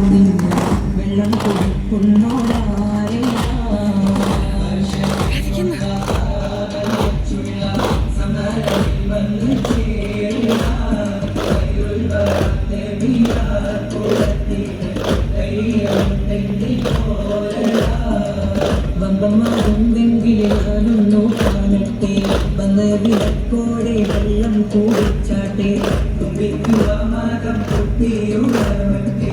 വെള്ളം കൊടുക്കുന്നോരായ വമ്പന്മാരുണ്ടെങ്കിലാണൊന്നു കാണട്ടെ വന്ന വിളക്കോടെ വെള്ളം കൂടിച്ചാട്ടെ തുമ്പിക്കുവ മകം കുട്ടിയുണർവട്ടെ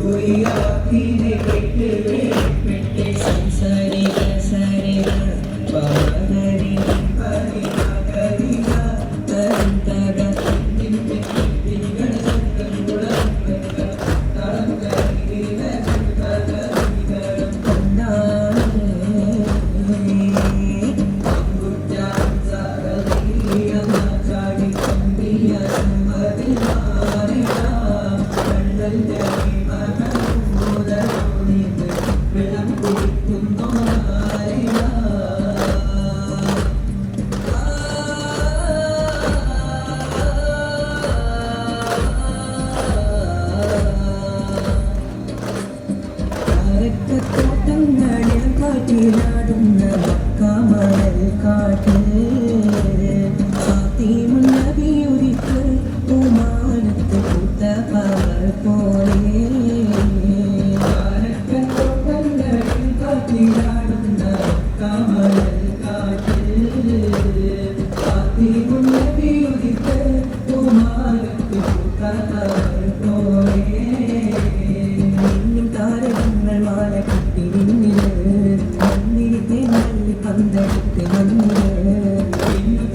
ഉയർത്തിനെ കെട്ട് പെട്ടെ സംസാരിക സരിക പാകരി പരിക തരന്തക തോട്ടങ്ങളിൽ കാറ്റിലാടുന്ന കമൽ കാറ്റ് സാത്തിമുന്നതിയൊരിക്ക് പൂമാനത്ത് പൂത്ത പവർ പോലെ തോട്ടങ്ങളിൽ കാറ്റിലാടുന്ന കമൽ കാറ്റ് സാത്തിമുന്നതിയൊരിക്ക് പൂമാനത്ത് പൂത്ത പവർ പോലെ താരകങ്ങൾ മാല കുട്ടി മണ്ണിരിത്തെ മണ്ണി പന്തടുത്ത് മണ്ണില്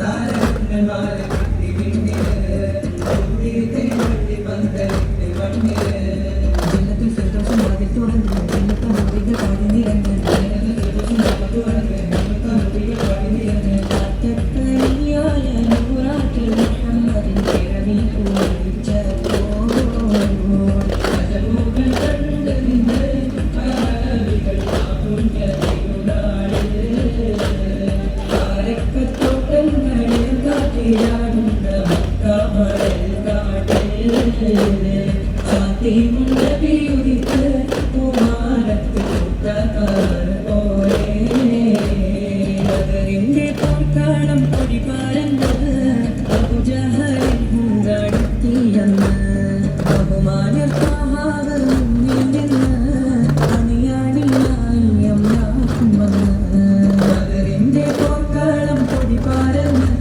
താരകങ്ങൾ മാല കുട്ടി മണ്ണിരിത്തെ മണ്ണി പന്തടുത്ത് മണ്ണില് ജനത്തിൽ സന്തോഷം അതിൽ തുറന്ന് ജനത്തെ മുറികൾ പാടി നിറഞ്ഞ് കാറ്റക്കനിയായ നൂറാറ്റിൽ മുഹമ്മദിൻ പിറവി കുറിച്ചപ്പോൾ ിന്റെ പോർക്കാളം പൊടിപാരങ്ങൾ ബഹുജഹരിയന്ന് ബഹുമാനർ സ്വഭാവ് മുന്നിൽ നിന്ന് അണിയാണിയായി അമ്മാക്കുമെന്ന് പോർക്കാളം പൊടിപാരങ്ങൾ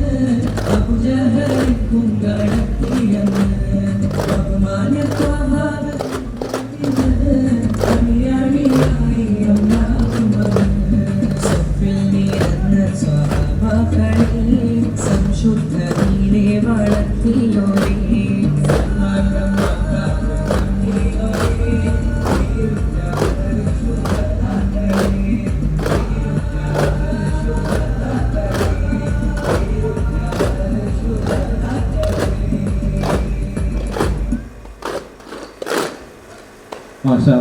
ബഹുജഹരിയന്ന് ബഹുമാനർ സ്വഭാവ് അണിയാണിയായി അമ്മാക്കുമെന്ന് സംശുദ്ധീനെ വളർത്തിയോരേ മാഷാ